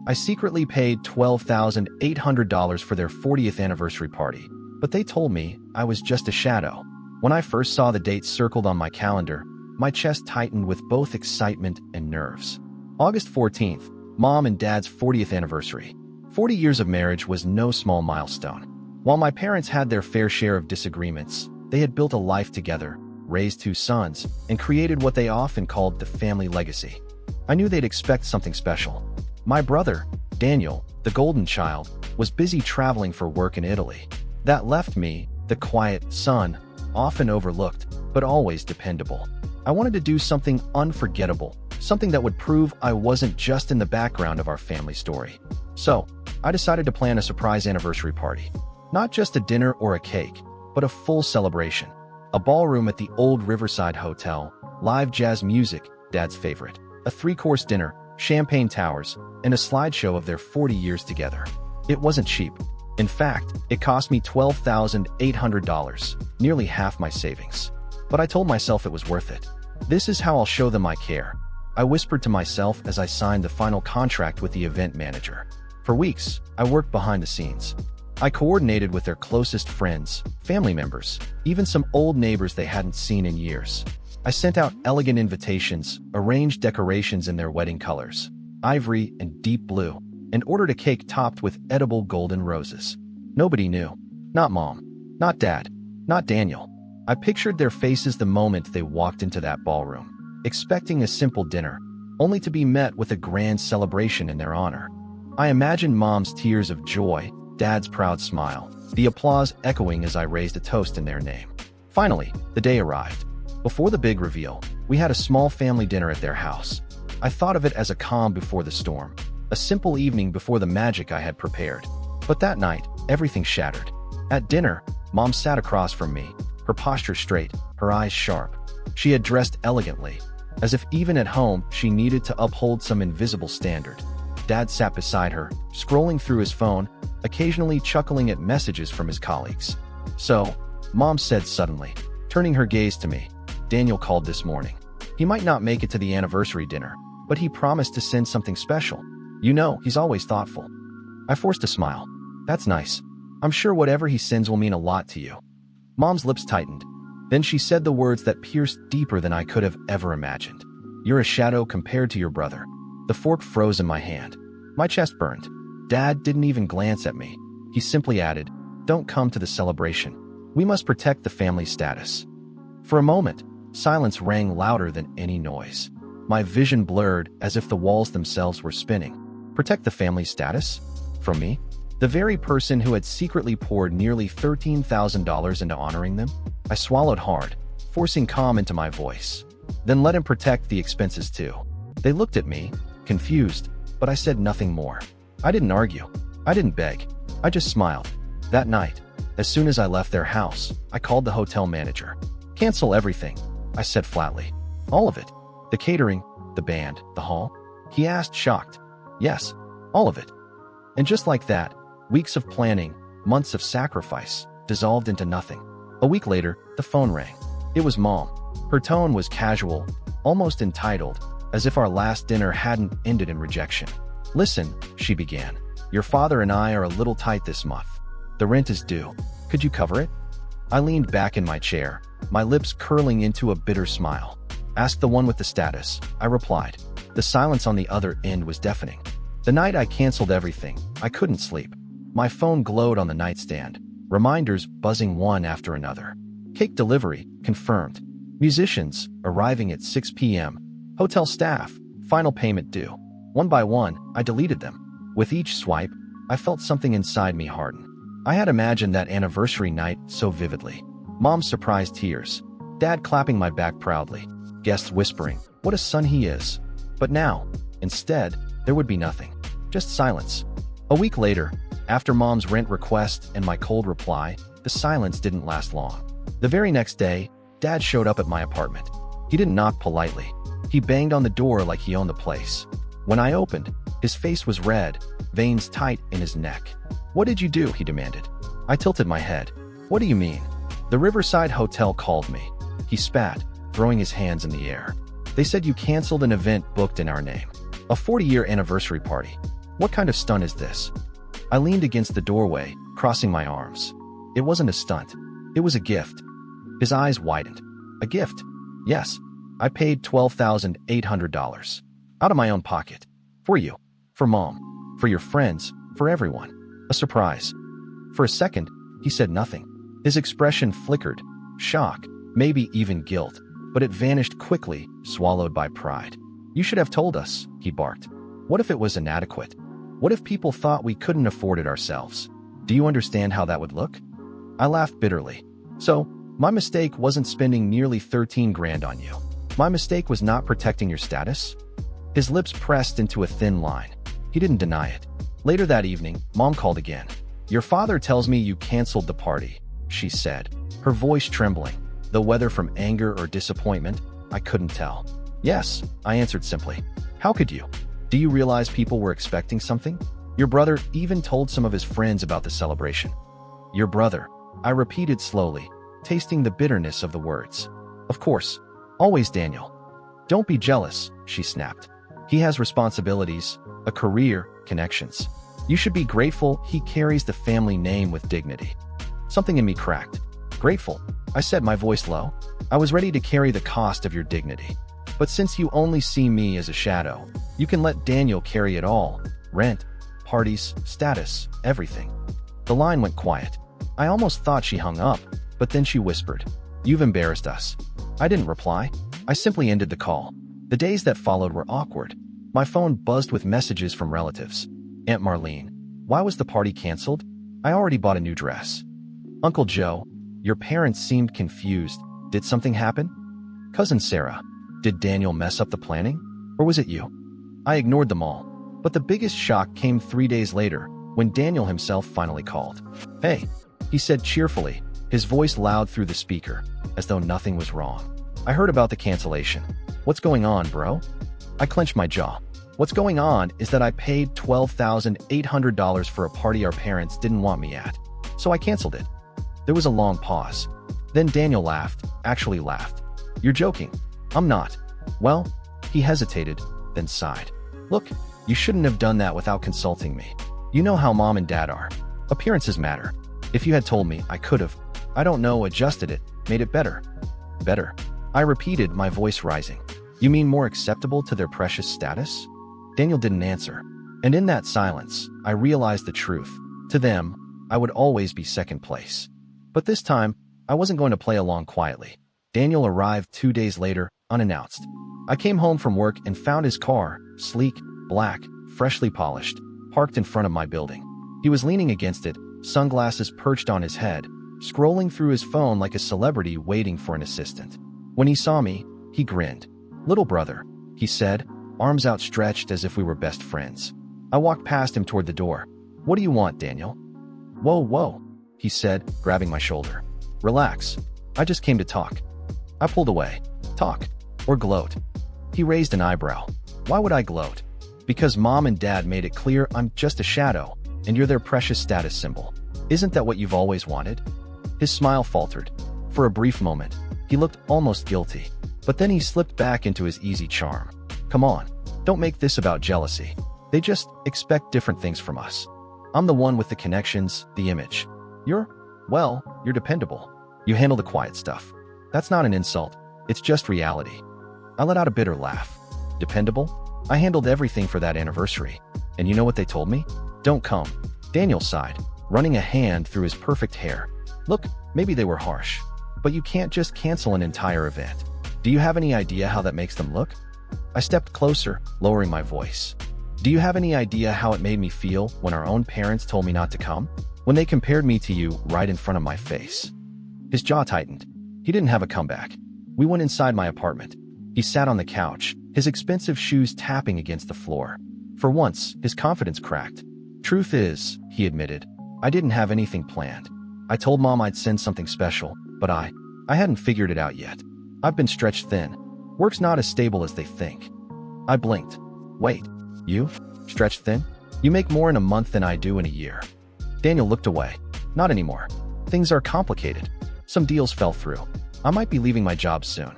I secretly paid $12,800 for their 40th anniversary party, but they told me I was just a shadow. When I first saw the date circled on my calendar, my chest tightened with both excitement and nerves. August 14th, Mom and Dad's 40th anniversary. 40 years of marriage was no small milestone. While my parents had their fair share of disagreements, they had built a life together, raised 2 sons, and created what they often called the family legacy. I knew they'd expect something special. My brother, Daniel, the golden child, was busy traveling for work in Italy. That left me, the quiet son, often overlooked, but always dependable. I wanted to do something unforgettable, something that would prove I wasn't just in the background of our family story. So, I decided to plan a surprise anniversary party. Not just a dinner or a cake, but a full celebration. A ballroom at the old Riverside Hotel, live jazz music, Dad's favorite, a 3-course dinner, champagne towers, and a slideshow of their 40 years together. It wasn't cheap. In fact, it cost me $12,800, nearly half my savings. But I told myself it was worth it. This is how I'll show them I care, I whispered to myself as I signed the final contract with the event manager. For weeks, I worked behind the scenes. I coordinated with their closest friends, family members, even some old neighbors they hadn't seen in years. I sent out elegant invitations, arranged decorations in their wedding colors, ivory and deep blue, and ordered a cake topped with edible golden roses. Nobody knew. Not Mom. Not Dad. Not Daniel. I pictured their faces the moment they walked into that ballroom, expecting a simple dinner, only to be met with a grand celebration in their honor. I imagined Mom's tears of joy, Dad's proud smile, the applause echoing as I raised a toast in their name. Finally, the day arrived. Before the big reveal, we had a small family dinner at their house. I thought of it as a calm before the storm, a simple evening before the magic I had prepared. But that night, everything shattered. At dinner, Mom sat across from me, her posture straight, her eyes sharp. She had dressed elegantly, as if even at home she needed to uphold some invisible standard. Dad sat beside her, scrolling through his phone, occasionally chuckling at messages from his colleagues. "So," Mom said suddenly, turning her gaze to me, "Daniel called this morning. He might not make it to the anniversary dinner, but he promised to send something special. You know, he's always thoughtful." I forced a smile. "That's nice. I'm sure whatever he sends will mean a lot to you." Mom's lips tightened. Then she said the words that pierced deeper than I could have ever imagined. "You're a shadow compared to your brother." The fork froze in my hand. My chest burned. Dad didn't even glance at me. He simply added, "Don't come to the celebration. We must protect the family status." For a moment, silence rang louder than any noise. My vision blurred as if the walls themselves were spinning. Protect the family status? From me? The very person who had secretly poured nearly $13,000 into honoring them? I swallowed hard, forcing calm into my voice. "Then let him protect the expenses too." They looked at me, confused, but I said nothing more. I didn't argue. I didn't beg. I just smiled. That night, as soon as I left their house, I called the hotel manager. "Cancel everything," I said flatly. "All of it? The catering, the band, the hall?" He asked, shocked. "Yes, all of it." And just like that, weeks of planning, months of sacrifice, dissolved into nothing. A week later, the phone rang. It was Mom. Her tone was casual, almost entitled, as if our last dinner hadn't ended in rejection. "Listen," she began. "Your father and I are a little tight this month. The rent is due. Could you cover it?" I leaned back in my chair, my lips curling into a bitter smile. "Ask the one with the status," I replied. The silence on the other end was deafening. The night I canceled everything, I couldn't sleep. My phone glowed on the nightstand, reminders buzzing one after another. Cake delivery, confirmed. Musicians, arriving at 6 p.m. Hotel staff, final payment due. One by one, I deleted them. With each swipe, I felt something inside me harden. I had imagined that anniversary night so vividly. Mom's surprised tears. Dad clapping my back proudly. Guests whispering, "What a son he is." But now, instead, there would be nothing. Just silence. A week later, after Mom's rent request and my cold reply, the silence didn't last long. The very next day, Dad showed up at my apartment. He didn't knock politely. He banged on the door like he owned the place. When I opened, his face was red, veins tight in his neck. "What did you do?" he demanded. I tilted my head. "What do you mean?" "The Riverside Hotel called me." He spat, throwing his hands in the air. "They said you canceled an event booked in our name. A 40-year anniversary party. What kind of stunt is this? I leaned against the doorway, crossing my arms. It wasn't a stunt. It was a gift. His eyes widened. A gift? Yes. I paid $12,800. Out of my own pocket. For you. For Mom. For your friends. For everyone. A surprise. For a second, he said nothing. His expression flickered. Shock. Maybe even guilt. But it vanished quickly, swallowed by pride. You should have told us, he barked. What if it was inadequate? What if people thought we couldn't afford it ourselves? Do you understand how that would look? I laughed bitterly. So, my mistake wasn't spending nearly 13 grand on you. My mistake was not protecting your status? His lips pressed into a thin line. He didn't deny it. Later that evening, Mom called again. Your father tells me you canceled the party, she said, her voice trembling. Though whether from anger or disappointment, I couldn't tell. Yes, I answered simply. How could you? Do you realize people were expecting something? Your brother even told some of his friends about the celebration. Your brother, I repeated slowly, tasting the bitterness of the words. Of course. Always Daniel. Don't be jealous, she snapped. He has responsibilities, a career, connections. You should be grateful he carries the family name with dignity. Something in me cracked. Grateful, I said, my voice low. I was ready to carry the cost of your dignity. But since you only see me as a shadow, you can let Daniel carry it all. Rent, parties, status, everything. The line went quiet. I almost thought she hung up, but then she whispered, You've embarrassed us. I didn't reply. I simply ended the call. The days that followed were awkward. My phone buzzed with messages from relatives. Aunt Marlene, why was the party canceled? I already bought a new dress. Uncle Joe, your parents seemed confused. Did something happen? Cousin Sarah, did Daniel mess up the planning? Or was it you? I ignored them all. But the biggest shock came 3 days later, when Daniel himself finally called. Hey, he said cheerfully, his voice loud through the speaker, as though nothing was wrong. I heard about the cancellation. What's going on, bro? I clenched my jaw. What's going on is that I paid $12,800 for a party our parents didn't want me at. So I canceled it. There was a long pause. Then Daniel laughed, actually laughed. You're joking. I'm not. Well, he hesitated, then sighed. Look, you shouldn't have done that without consulting me. You know how Mom and Dad are. Appearances matter. If you had told me, I could have, I don't know, adjusted it, made it better. Better. I repeated, my voice rising. You mean more acceptable to their precious status? Daniel didn't answer. And in that silence, I realized the truth. To them, I would always be second place. But this time, I wasn't going to play along quietly. Daniel arrived 2 days later, unannounced. I came home from work and found his car, sleek, black, freshly polished, parked in front of my building. He was leaning against it, sunglasses perched on his head, scrolling through his phone like a celebrity waiting for an assistant. When he saw me, he grinned. Little brother, he said, arms outstretched as if we were best friends. I walked past him toward the door. What do you want, Daniel? Whoa, he said, grabbing my shoulder. Relax. I just came to talk. I pulled away. Talk. Or gloat. He raised an eyebrow. Why would I gloat? Because Mom and Dad made it clear I'm just a shadow, and you're their precious status symbol. Isn't that what you've always wanted? His smile faltered. For a brief moment, he looked almost guilty, but then he slipped back into his easy charm. Come on, don't make this about jealousy. They just expect different things from us. I'm the one with the connections, the image. You're dependable. You handle the quiet stuff. That's not an insult. It's just reality. I let out a bitter laugh. Dependable? I handled everything for that anniversary. And you know what they told me? Don't come. Daniel sighed, running a hand through his perfect hair. Look, maybe they were harsh, but you can't just cancel an entire event. Do you have any idea how that makes them look? I stepped closer, lowering my voice. Do you have any idea how it made me feel when our own parents told me not to come? When they compared me to you right in front of my face? His jaw tightened. He didn't have a comeback. We went inside my apartment. He sat on the couch, his expensive shoes tapping against the floor. For once, his confidence cracked. Truth is, he admitted, I didn't have anything planned. I told Mom I'd send something special, but I hadn't figured it out yet. I've been stretched thin. Work's not as stable as they think. I blinked. Wait, you? Stretched thin? You make more in a month than I do in a year. Daniel looked away. Not anymore. Things are complicated. Some deals fell through. I might be leaving my job soon.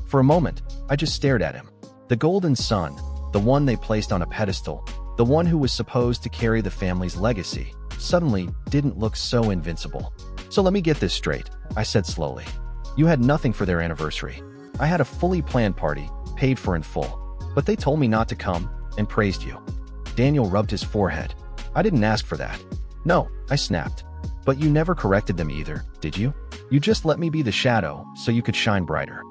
For a moment, I just stared at him. The golden sun, the one they placed on a pedestal, The one who was supposed to carry the family's legacy suddenly didn't look so invincible. "So let me get this straight," I said slowly. "You had nothing for their anniversary. I had a fully planned party, paid for in full. But they told me not to come and praised you." Daniel rubbed his forehead. "I didn't ask for that." "No," I snapped. "But you never corrected them either, did you? You just let me be the shadow so you could shine brighter."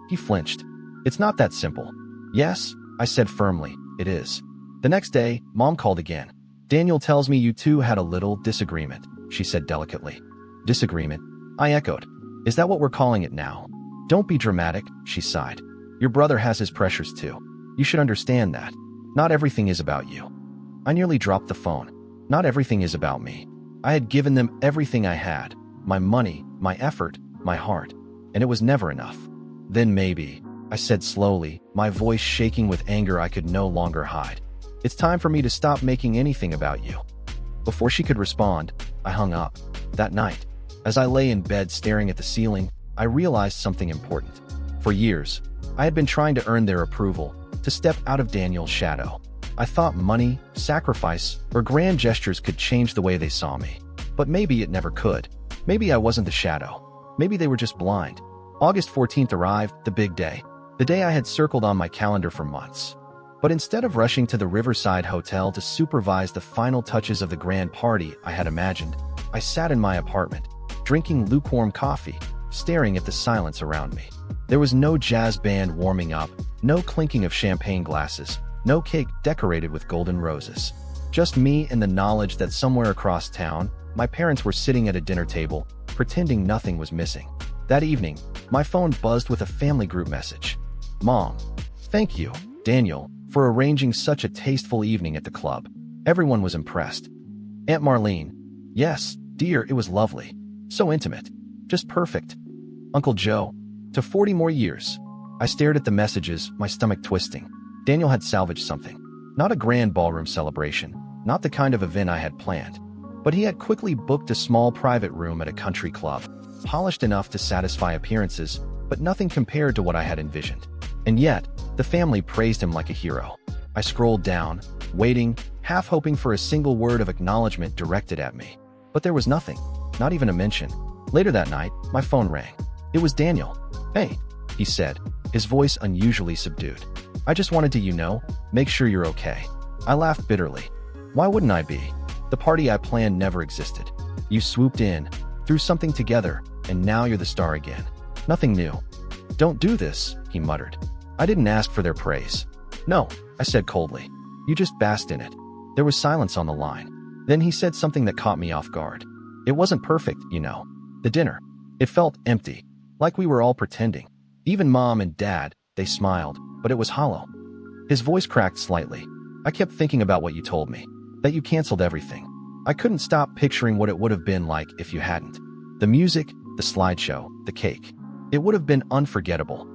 He flinched. "It's not that simple." "Yes," I said firmly, "it is." The next day, Mom called again. "Daniel tells me you two had a little disagreement," she said delicately. "Disagreement?" I echoed. "Is that what we're calling it now?" "Don't be dramatic," she sighed. "Your brother has his pressures too. You should understand that. Not everything is about you." I nearly dropped the phone. Not everything is about me. I had given them everything I had. My money, my effort, my heart. And it was never enough. "Then maybe," I said slowly, my voice shaking with anger I could no longer hide. "It's time for me to stop making anything about you." Before she could respond, I hung up. That night, as I lay in bed staring at the ceiling, I realized something important. For years, I had been trying to earn their approval, to step out of Daniel's shadow. I thought money, sacrifice, or grand gestures could change the way they saw me. But maybe it never could. Maybe I wasn't the shadow. Maybe they were just blind. August 14th arrived, the big day. The day I had circled on my calendar for months. But instead of rushing to the Riverside Hotel to supervise the final touches of the grand party I had imagined, I sat in my apartment, drinking lukewarm coffee, staring at the silence around me. There was no jazz band warming up, no clinking of champagne glasses, no cake decorated with golden roses. Just me and the knowledge that somewhere across town, my parents were sitting at a dinner table, pretending nothing was missing. That evening, my phone buzzed with a family group message. "Mom, thank you, Daniel, for arranging such a tasteful evening at the club." Everyone was impressed. "Aunt Marlene, yes, dear, it was lovely. So intimate. Just perfect. Uncle Joe, to 40 more years." I stared at the messages, my stomach twisting. Daniel had salvaged something. Not a grand ballroom celebration, not the kind of event I had planned. But he had quickly booked a small private room at a country club, polished enough to satisfy appearances, but nothing compared to what I had envisioned. And yet, the family praised him like a hero. I scrolled down, waiting, half hoping for a single word of acknowledgement directed at me. But there was nothing, not even a mention. Later that night, my phone rang. It was Daniel. "Hey," he said, his voice unusually subdued. "I just wanted to, make sure you're okay." I laughed bitterly. Why wouldn't I be? The party I planned never existed. You swooped in, threw something together, and now you're the star again. Nothing new. "Don't do this," he muttered. I didn't ask for their praise. "No," I said coldly. "You just basked in it." There was silence on the line. Then he said something that caught me off guard. "It wasn't perfect, The dinner. It felt empty. Like we were all pretending. Even Mom and Dad, they smiled, but it was hollow." His voice cracked slightly. "I kept thinking about what you told me. That you canceled everything. I couldn't stop picturing what it would have been like if you hadn't. The music, the slideshow, the cake. It would have been unforgettable."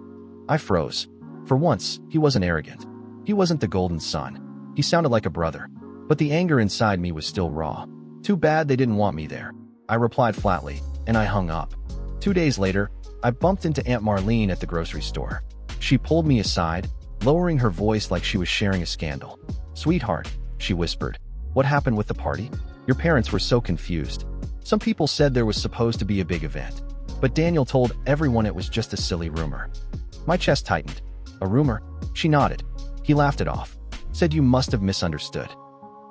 I froze. For once, he wasn't arrogant. He wasn't the golden son. He sounded like a brother. But the anger inside me was still raw. "Too bad they didn't want me there," I replied flatly, and I hung up. 2 days later, I bumped into Aunt Marlene at the grocery store. She pulled me aside, lowering her voice like she was sharing a scandal. "Sweetheart," she whispered, "what happened with the party? Your parents were so confused. Some people said there was supposed to be a big event, but Daniel told everyone it was just a silly rumor." My chest tightened. "A rumor?" She nodded. He laughed it off. Said you must have misunderstood.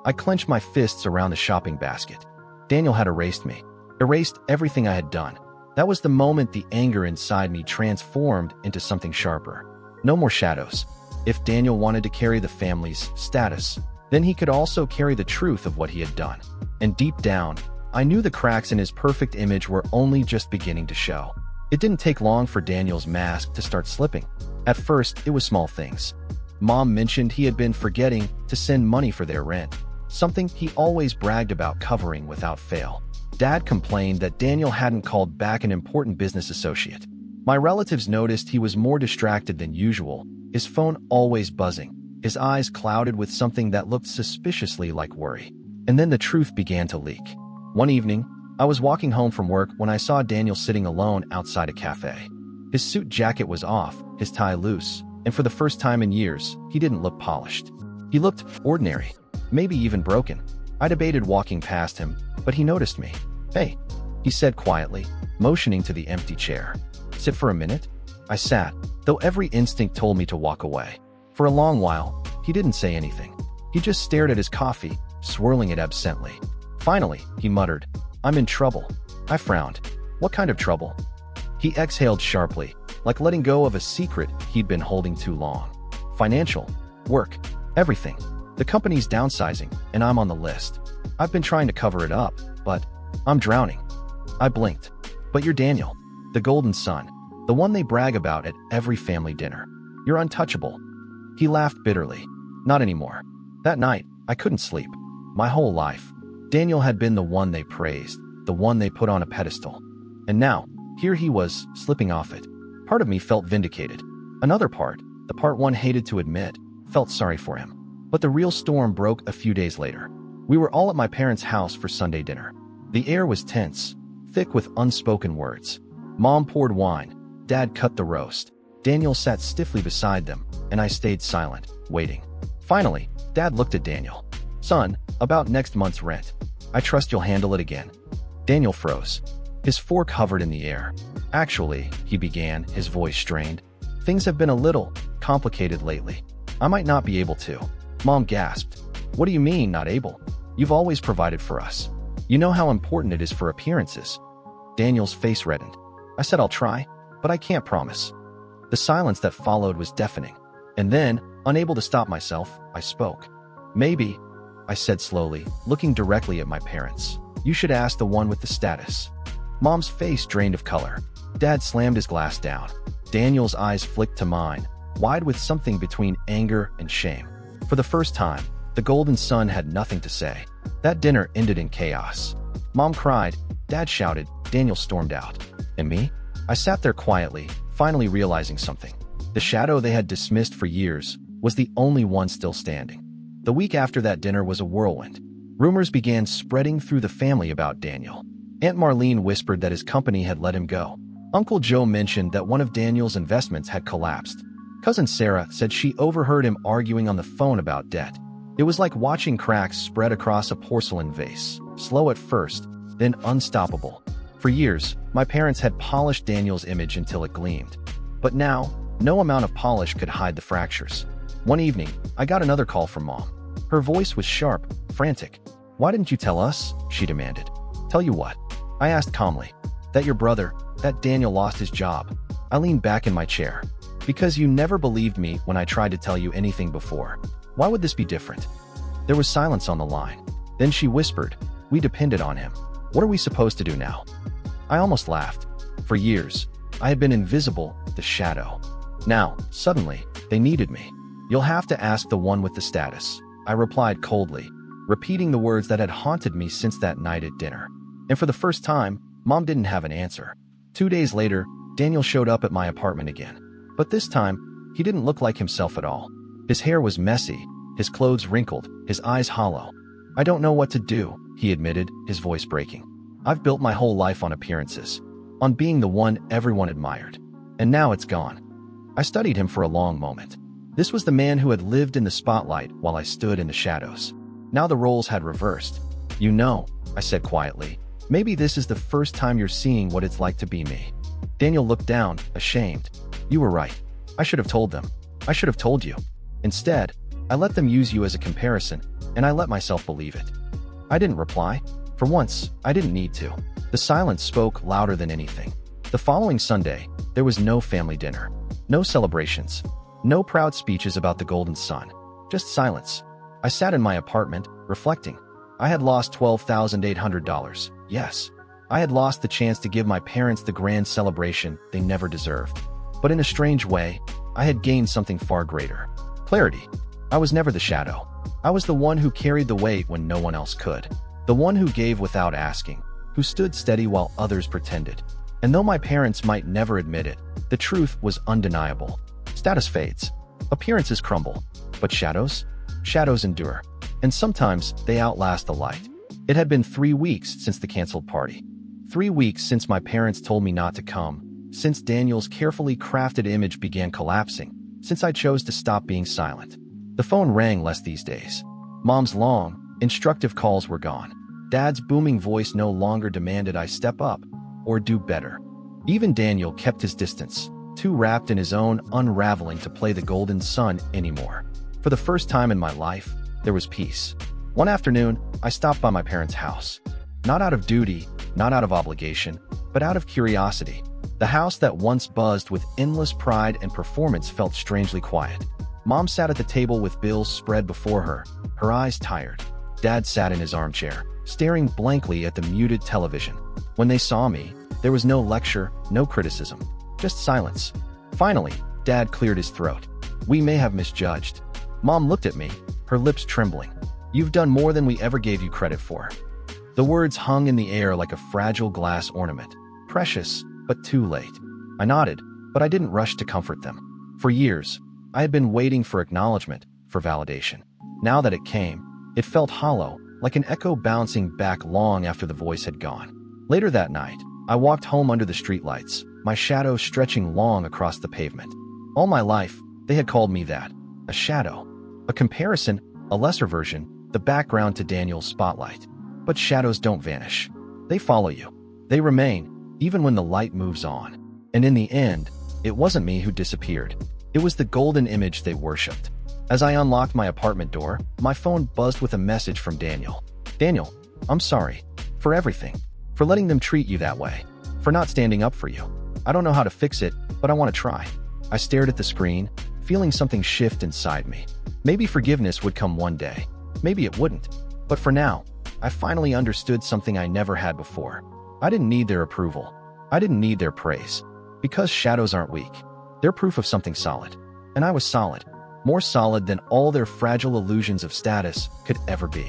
I clenched my fists around the shopping basket. Daniel had erased me. Erased everything I had done. That was the moment the anger inside me transformed into something sharper. No more shadows. If Daniel wanted to carry the family's status, then he could also carry the truth of what he had done. And deep down, I knew the cracks in his perfect image were only just beginning to show. It didn't take long for Daniel's mask to start slipping. At first, it was small things. Mom mentioned he had been forgetting to send money for their rent, something he always bragged about covering without fail. Dad complained that Daniel hadn't called back an important business associate. My relatives noticed he was more distracted than usual, his phone always buzzing, his eyes clouded with something that looked suspiciously like worry. And then the truth began to leak. One evening, I was walking home from work when I saw Daniel sitting alone outside a cafe. His suit jacket was off, his tie loose, and for the first time in years, he didn't look polished. He looked ordinary. maybe even broken. I debated walking past him, but he noticed me. "Hey," he said quietly, motioning to the empty chair. "Sit for a minute?" I sat, though every instinct told me to walk away. For a long while, he didn't say anything. He just stared at his coffee, swirling it absently. Finally, he muttered, "I'm in trouble." I frowned. "What kind of trouble?" He exhaled sharply, like letting go of a secret he'd been holding too long. "Financial, work, everything. The company's downsizing, and I'm on the list. I've been trying to cover it up, but I'm drowning." I blinked. "But you're Daniel, the golden son, the one they brag about at every family dinner. You're untouchable." He laughed bitterly. "Not anymore." That night, I couldn't sleep. My whole life, Daniel had been the one they praised, the one they put on a pedestal. And now, here he was, slipping off it. Part of me felt vindicated. Another part, the part one hated to admit, felt sorry for him. But the real storm broke a few days later. We were all at my parents' house for Sunday dinner. The air was tense, thick with unspoken words. Mom poured wine. Dad cut the roast. Daniel sat stiffly beside them, and I stayed silent, waiting. Finally, Dad looked at Daniel. "Son, about next month's rent. I trust you'll handle it again." Daniel froze. His fork hovered in the air. "Actually," he began, his voice strained, "things have been a little complicated lately. I might not be able to." Mom gasped. "What do you mean, not able? You've always provided for us. You know how important it is for appearances." Daniel's face reddened. I said, "I'll try, but I can't promise." The silence that followed was deafening. And then, unable to stop myself, I spoke. "Maybe," I said slowly, looking directly at my parents, "you should ask the one with the status." Mom's face drained of color. Dad slammed his glass down. Daniel's eyes flicked to mine, wide with something between anger and shame. For the first time, the golden son had nothing to say. That dinner ended in chaos. Mom cried, Dad shouted, Daniel stormed out. And me? I sat there quietly, finally realizing something. The shadow they had dismissed for years was the only one still standing. The week after that dinner was a whirlwind. Rumors began spreading through the family about Daniel. Aunt Marlene whispered that his company had let him go. Uncle Joe mentioned that one of Daniel's investments had collapsed. Cousin Sarah said she overheard him arguing on the phone about debt. It was like watching cracks spread across a porcelain vase, slow at first, then unstoppable. For years, my parents had polished Daniel's image until it gleamed. But now, no amount of polish could hide the fractures. One evening, I got another call from Mom. Her voice was sharp, frantic. "Why didn't you tell us?" she demanded. "Tell you what?" I asked calmly. "That your brother, that Daniel lost his job." I leaned back in my chair. "Because you never believed me when I tried to tell you anything before. Why would this be different?" There was silence on the line. Then she whispered, "We depended on him. What are we supposed to do now?" I almost laughed. For years, I had been invisible, the shadow. Now, suddenly, they needed me. "You'll have to ask the one with the status," I replied coldly, repeating the words that had haunted me since that night at dinner. And for the first time, Mom didn't have an answer. 2 days later, Daniel showed up at my apartment again. But this time, he didn't look like himself at all. His hair was messy, his clothes wrinkled, his eyes hollow. "I don't know what to do," he admitted, his voice breaking. "I've built my whole life on appearances, on being the one everyone admired. And now it's gone." I studied him for a long moment. This was the man who had lived in the spotlight while I stood in the shadows. Now the roles had reversed. "You know," I said quietly, "maybe this is the first time you're seeing what it's like to be me." Daniel looked down, ashamed. "You were right. I should have told them. I should have told you. Instead, I let them use you as a comparison, and I let myself believe it." I didn't reply. For once, I didn't need to. The silence spoke louder than anything. The following Sunday, there was no family dinner, no celebrations, no proud speeches about the golden son, just silence. I sat in my apartment, reflecting. I had lost $12,800. Yes, I had lost the chance to give my parents the grand celebration they never deserved. But in a strange way, I had gained something far greater. Clarity. I was never the shadow. I was the one who carried the weight when no one else could. The one who gave without asking, who stood steady while others pretended. And though my parents might never admit it, the truth was undeniable. Status fades. Appearances crumble. But shadows? Shadows endure. And sometimes they outlast the light. It had been 3 weeks since the canceled party. 3 weeks since my parents told me not to come, since Daniel's carefully crafted image began collapsing, since I chose to stop being silent. The phone rang less these days. Mom's long, instructive calls were gone. Dad's booming voice no longer demanded I step up or do better. Even Daniel kept his distance, too wrapped in his own unraveling to play the golden son anymore. For the first time in my life, there was peace. One afternoon, I stopped by my parents' house. Not out of duty, not out of obligation, but out of curiosity. The house that once buzzed with endless pride and performance felt strangely quiet. Mom sat at the table with bills spread before her eyes tired. Dad sat in his armchair, staring blankly at the muted television. When they saw me, there was no lecture, no criticism, just silence. Finally, Dad cleared his throat. "We may have misjudged." Mom looked at me, her lips trembling. "You've done more than we ever gave you credit for." The words hung in the air like a fragile glass ornament. Precious, but too late. I nodded, but I didn't rush to comfort them. For years, I had been waiting for acknowledgement, for validation. Now that it came, it felt hollow, like an echo bouncing back long after the voice had gone. Later that night, I walked home under the streetlights, my shadow stretching long across the pavement. All my life, they had called me that. A shadow. A comparison, a lesser version, the background to Daniel's spotlight. But shadows don't vanish. They follow you. They remain, even when the light moves on. And in the end, it wasn't me who disappeared. It was the golden image they worshipped. As I unlocked my apartment door, my phone buzzed with a message from Daniel. "Daniel, I'm sorry. For everything. For letting them treat you that way. For not standing up for you. I don't know how to fix it, but I want to try." I stared at the screen, feeling something shift inside me. Maybe forgiveness would come one day. Maybe it wouldn't. But for now, I finally understood something I never had before. I didn't need their approval. I didn't need their praise. Because shadows aren't weak. They're proof of something solid. And I was solid. More solid than all their fragile illusions of status could ever be.